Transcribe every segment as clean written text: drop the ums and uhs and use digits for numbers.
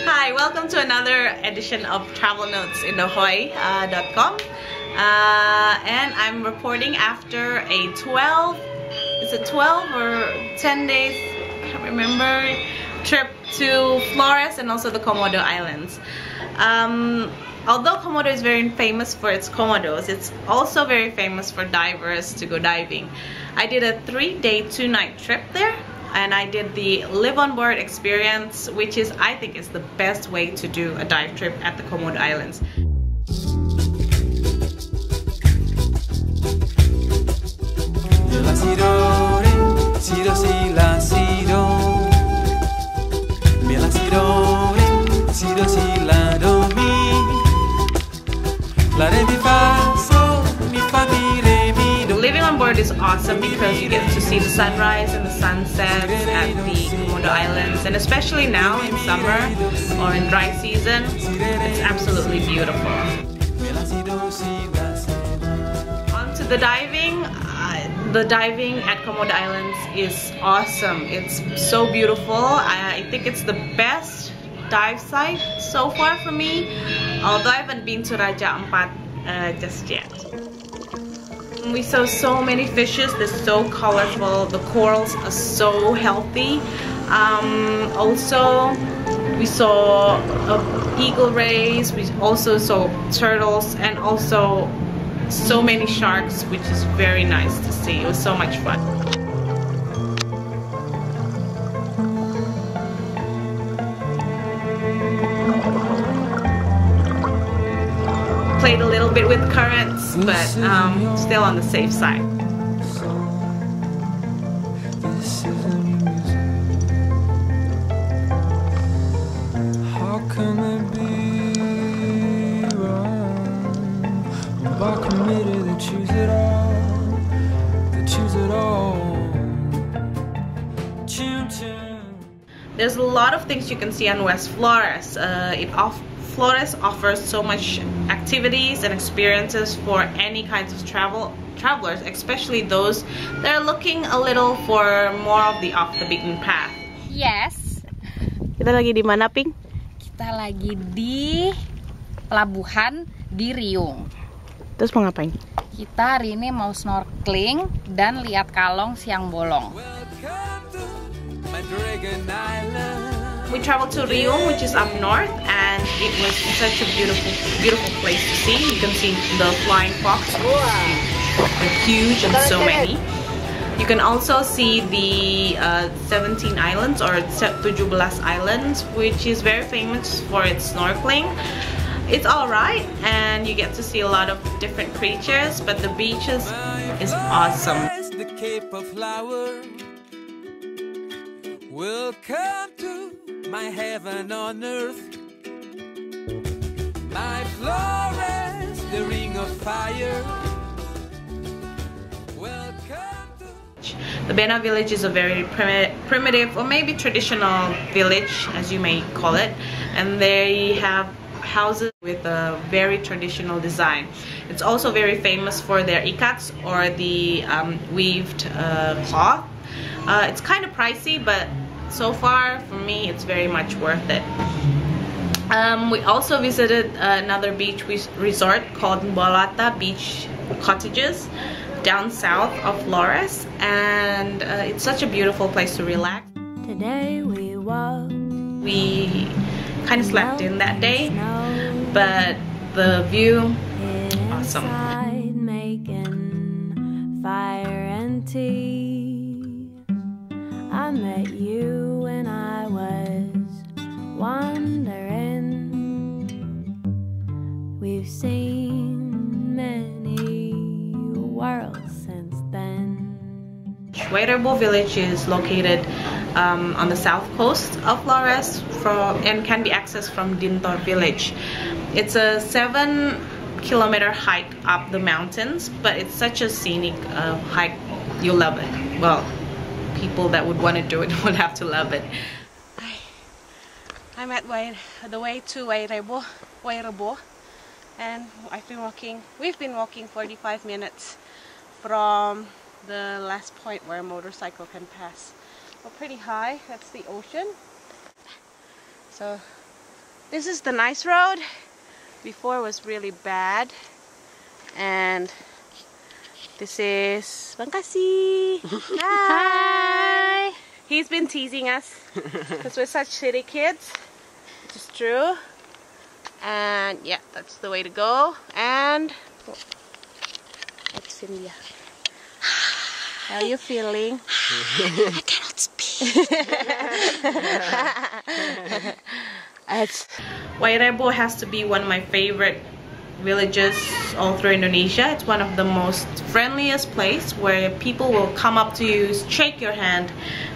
Hi, welcome to another edition of Travel Notes in Ahoy.com. And I'm reporting after a 12 or 10 days, I can't remember, trip to Flores and also the Komodo Islands. Although Komodo is very famous for its Komodos, it's also very famous for divers to go diving. I did a 3-day, 2-night trip there, and I did the live on board experience, which is, I think, is the best way to do a dive trip at the Komodo Islands. Living on board is awesome because you get to see the sunrise and the sunsets at the Komodo Islands, and especially now in summer or in dry season, it's absolutely beautiful. On to the diving. The diving at Komodo Islands is awesome. It's so beautiful. I think it's the best dive site so far for me, although I haven't been to Raja Ampat just yet. We saw so many fishes. They're so colorful. The corals are so healthy. Also, we saw eagle rays. We also saw turtles and also so many sharks, which is very nice to see. It was so much fun. Played a little bit with currents, but still on the safe side. How can it be wrong? About committed to choose it all, to choose it all. There's a lot of things you can see on West Flores. Flores offers so much activities and experiences for any kinds of travelers, especially those that are looking a little for more of the off the beaten path. Yes. Kita lagi di mana, Ping? Kita lagi di pelabuhan di Riung. Terus mau ngapain? Kita hari ini mau snorkeling dan lihat kalong siang bolong. We traveled to Riung, which is up north, and it was such a beautiful place to see. You can see the flying fox. They're huge and so many. You can also see the 17 islands or 17 islands, which is very famous for its snorkeling. It's alright, and you get to see a lot of different creatures, but the beaches is awesome. The Cape of Flowers. Welcome to my heaven on earth, my Flores, the ring of fire. Welcome to... The Bena village is a very primitive or maybe traditional village, as you may call it, and they have houses with a very traditional design. It's also very famous for their ikats, or the weaved cloth. It's kind of pricey, but so far for me it's very much worth it. We also visited another beach resort called Mbolata Beach Cottages down south of Flores, and it's such a beautiful place to relax. Today we kind of slept in that day, but the view, awesome. Making fire and tea. I met you when I was wandering. We've seen many worlds since then. Huerabo village is located on the south coast of Flores and can be accessed from Dintor village. It's a 7-kilometer hike up the mountains, but it's such a scenic hike. You'll love it. Well, people that would want to do it would have to love it. I'm at the way to Huerabo, and we've been walking 45 minutes from the last point where a motorcycle can pass. We're pretty high. That's the ocean. So this is the nice road. Before was really bad. And this is Bangkasi. Hi. He's been teasing us because we're such city kids, which is true. And yeah, that's the way to go. And it's India. How are you feeling? I cannot speak. Wairebo has to be one of my favorite villages all through Indonesia. It's one of the most friendliest place where people will come up to you, shake your hand,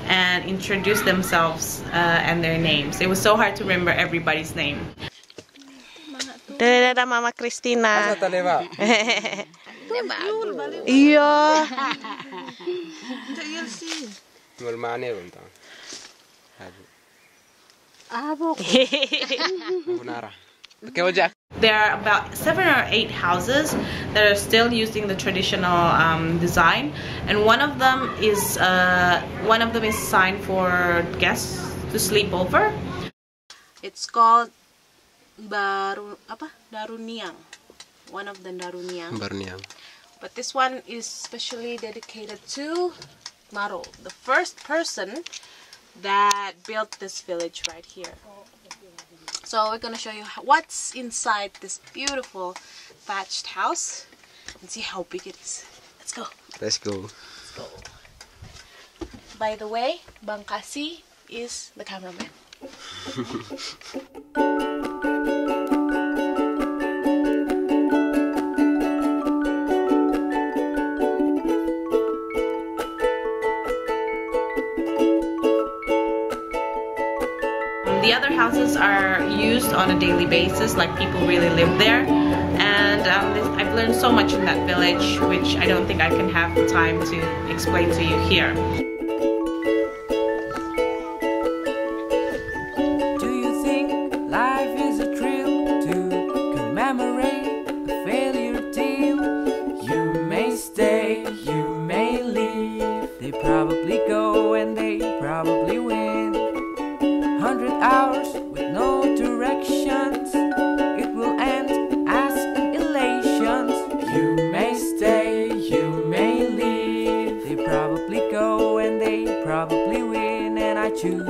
and introduce themselves and their names. It was so hard to remember everybody's name. Dadah Mama Christina. Iya. There are about 7 or 8 houses that are still using the traditional design, and one of them is designed for guests to sleep over. It's called Daruniang. One of the Daruniang. But this one is specially dedicated to Maro, the first person that built this village right here. So we're gonna show you what's inside this beautiful thatched house and see how big it is. Let's go. Let's go. Let's go. By the way, Bangkasi is the cameraman. The other houses are used on a daily basis, like people really live there. And I've learned so much in that village, which I don't think I can have the time to explain to you here. Do you think life is a thrill to commemorate a failure tale? You may stay, you may leave. They probably go and they probably win. 100 hours with no directions, it will end as an elation. You may stay, you may leave. They probably go and they probably win, and I choose.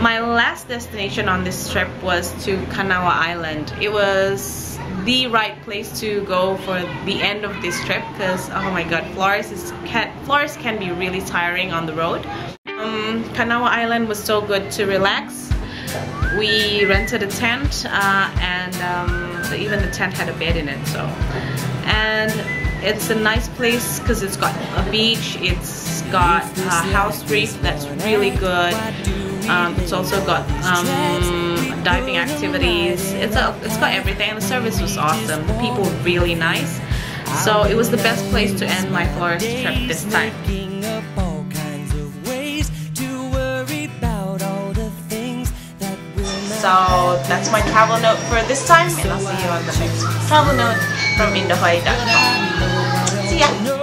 My last destination on this trip was to Kanawa Island. It was the right place to go for the end of this trip because, oh my god, Flores can be really tiring on the road. Kanawa Island was so good to relax. We rented a tent and even the tent had a bed in it. And it's a nice place because it's got a beach, it's got a house reef that's really good. It's also got diving activities. It's got everything, and the service was awesome. The people were really nice. So it was the best place to end my Flores trip this time. So that's my travel note for this time, and I'll see you on the next travel note from Indahoy.com. See ya!